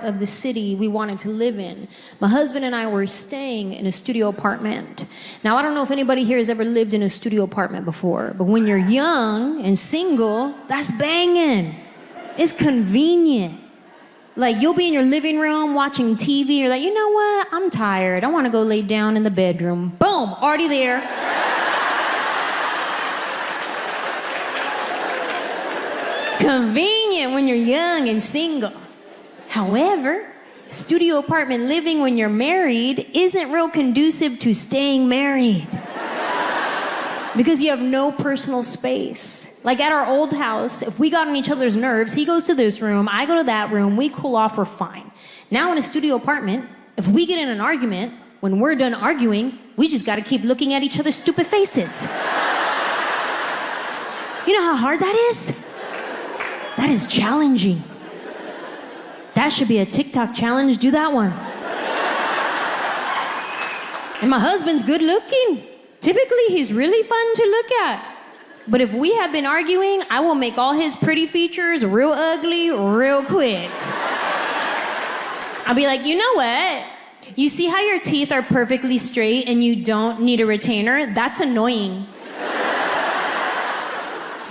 part of the city we wanted to live in. My husband and I were staying in a studio apartment. Now, I don't know if anybody here has ever lived in a studio apartment before, but when you're young and single, that's banging. It's convenient. Like, you'll be in your living room watching TV, you're like, you know what? I'm tired. I want to go lay down in the bedroom. Boom, already there. Convenient when you're young and single. However, studio apartment living when you're married isn't real conducive to staying married. Because you have no personal space. Like at our old house, if we got on each other's nerves, he goes to this room, I go to that room, we cool off, we're fine. Now in a studio apartment, if we get in an argument, when we're done arguing, we just gotta keep looking at each other's stupid faces. You know how hard that is? That is challenging. That should be a TikTok challenge, do that one. And my husband's good looking. Typically, he's really fun to look at. But if we have been arguing, I will make all his pretty features real ugly real quick. I'll be like, you know what? You see how your teeth are perfectly straight and you don't need a retainer? That's annoying.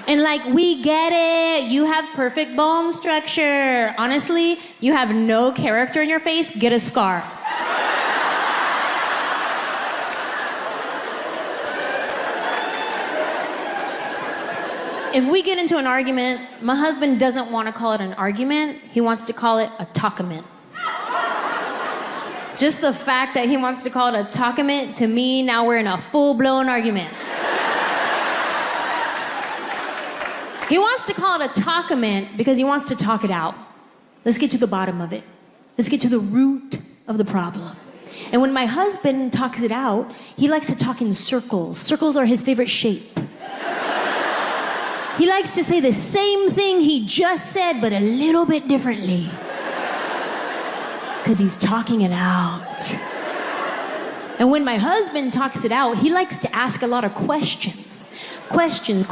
And like, we get it. You have perfect bone structure. Honestly, you have no character in your face. Get a scar. If we get into an argument, my husband doesn't want to call it an argument. He wants to call it a talkament. Just the fact that he wants to call it a talkament, to me, now we're in a full-blown argument. He wants to call it a talkament because he wants to talk it out. Let's get to the bottom of it. Let's get to the root of the problem. And when my husband talks it out, he likes to talk in circles. Circles are his favorite shape. He likes to say the same thing he just said, but a little bit differently. Because he's talking it out. And when my husband talks it out, he likes to ask a lot of questions. Questions.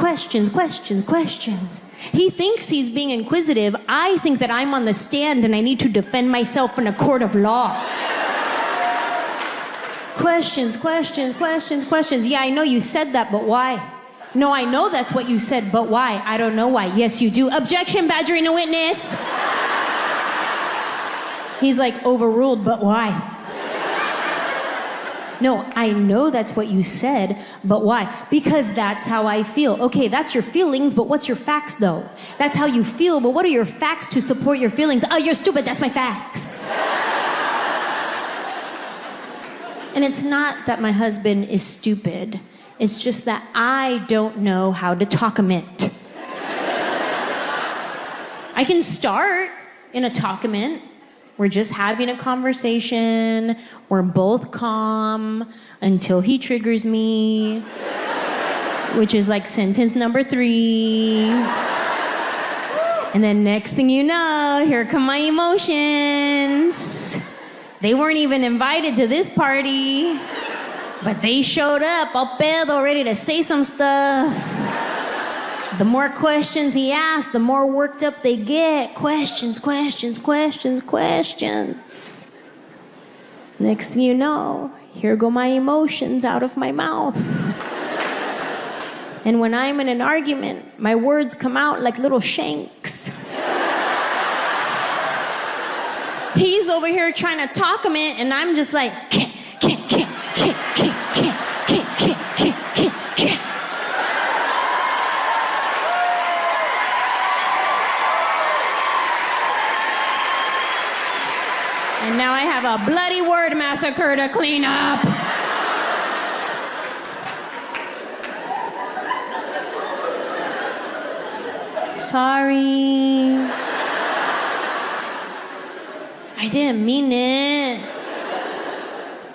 He thinks he's being inquisitive. I think that I'm on the stand and I need to defend myself in a court of law. Questions. Yeah, I know you said that, but why? No, I know that's what you said, but why? I don't know why. Yes, you do. Objection, badgering a witness. He's like, overruled, but why? No, I know that's what you said, but why? Because that's how I feel. Okay, that's your feelings, but what's your facts, though? That's how you feel, but what are your facts to support your feelings? Oh, you're stupid, that's my facts. And it's not that my husband is stupid. It's just that I don't know how to talkament. I can start in a talkament. We're just having a conversation. We're both calm until he triggers me, which is like sentence number 3. And then next thing you know, here come my emotions. They weren't even invited to this party. But they showed up, all pedo, ready to say some stuff. The more questions he asks, the more worked up they get. Questions. Next thing you know, here go my emotions out of my mouth. And when I'm in an argument, my words come out like little shanks. He's over here trying to talkament, and I'm just like, And now I have a bloody word massacre to clean up. Sorry. I didn't mean it.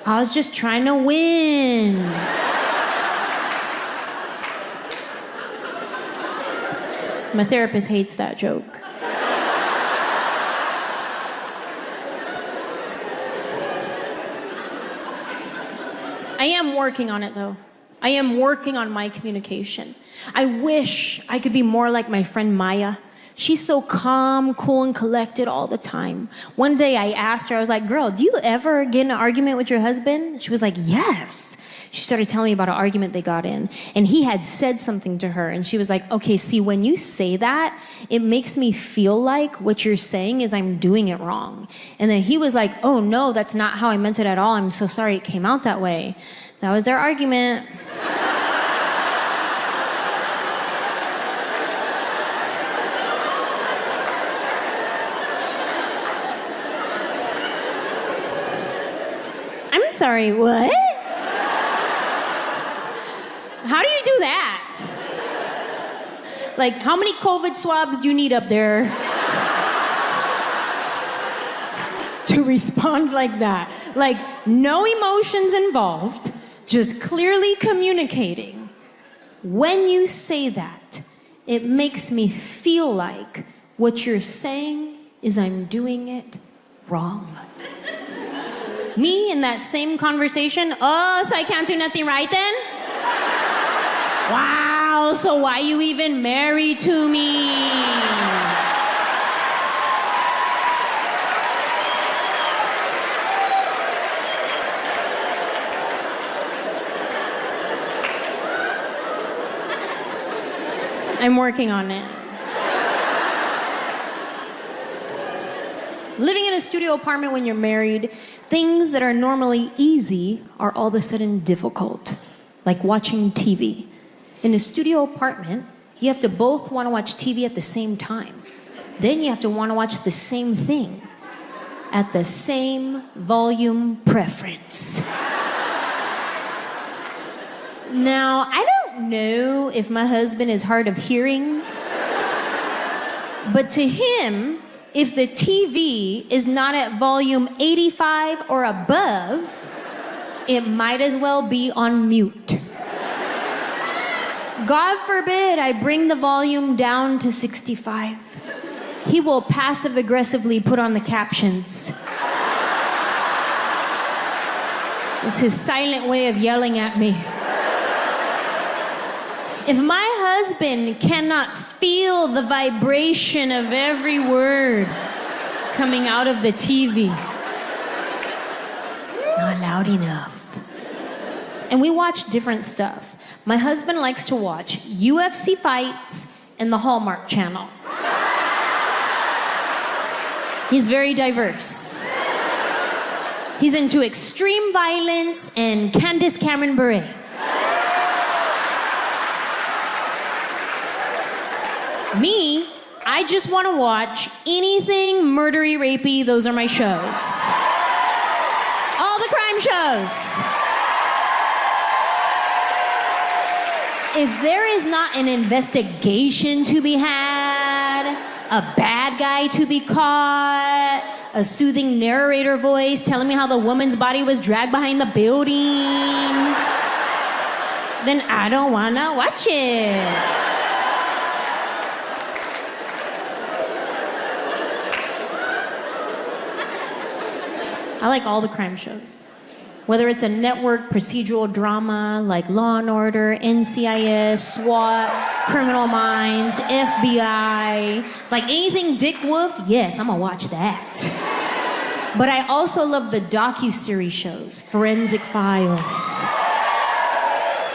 I was just trying to win. My therapist hates that joke. I am working on it, though. I am working on my communication. I wish I could be more like my friend Maya. She's so calm, cool, and collected all the time. One day I asked her, I was like, girl, do you ever get in an argument with your husband? She was like, yes. She started telling me about an argument they got in, and he had said something to her, and she was like, okay, see, when you say that, it makes me feel like what you're saying is I'm doing it wrong. And then he was like, oh no, that's not how I meant it at all. I'm so sorry it came out that way. That was their argument. I'm sorry, what? How do you do that? Like, how many COVID swabs do you need up there to respond like that? Like, no emotions involved, just clearly communicating. When you say that, it makes me feel like what you're saying is I'm doing it wrong. Me in that same conversation, oh, so I can't do nothing right then? Wow, so why you even married to me? I'm working on it. Living in a studio apartment when you're married, things that are normally easy are all of a sudden difficult, like watching TV. In a studio apartment, you have to both want to watch TV at the same time. Then you have to want to watch the same thing at the same volume preference. Now, I don't know if my husband is hard of hearing, but to him, if the TV is not at volume 85 or above, it might as well be on mute. God forbid I bring the volume down to 65. He will passive-aggressively put on the captions. It's his silent way of yelling at me. If my husband cannot feel the vibration of every word coming out of the TV, not loud enough. And we watch different stuff. My husband likes to watch UFC fights and the Hallmark Channel. He's very diverse. He's into extreme violence and Candace Cameron Bure. Me, I just want to watch anything murdery, rapey. Those are my shows. All the crime shows. If there is not an investigation to be had, a bad guy to be caught, a soothing narrator voice telling me how the woman's body was dragged behind the building, then I don't want to watch it. I like all the crime shows. Whether it's a network procedural drama like Law & Order, NCIS, SWAT, Criminal Minds, FBI, like anything Dick Wolf, yes, I'm gonna watch that. But I also love the docuseries shows, Forensic Files,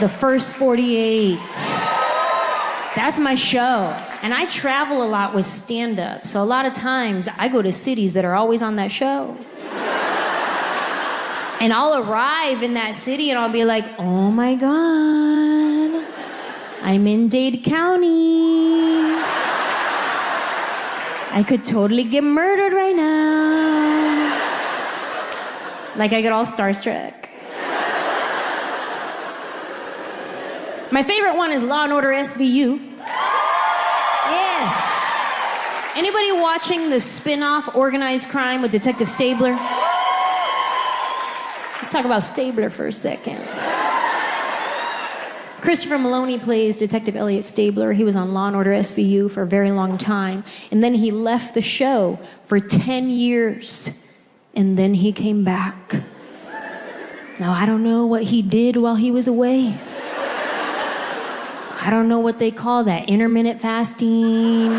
The First 48. That's my show. And I travel a lot with stand-up, so a lot of times I go to cities that are always on that show. And I'll arrive in that city and I'll be like, oh my God, I'm in Dade County. I could totally get murdered right now. Like I get all starstruck. My favorite one is Law & Order SVU. Yes. Anybody watching the spin-off Organized Crime with Detective Stabler? Let's talk about Stabler for a second. Christopher Maloney plays Detective Elliot Stabler. He was on Law & Order SVU for a very long time. And then he left the show for 10 years. And then he came back. Now, I don't know what he did while he was away. I don't know what they call that, intermittent fasting.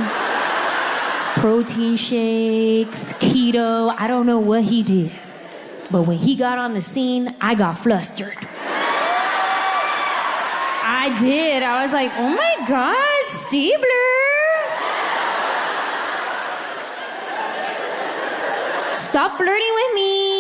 protein shakes, keto. I don't know what he did. But when he got on the scene, I got flustered. I did. I was like, oh my God, Stabler. Stop flirting with me.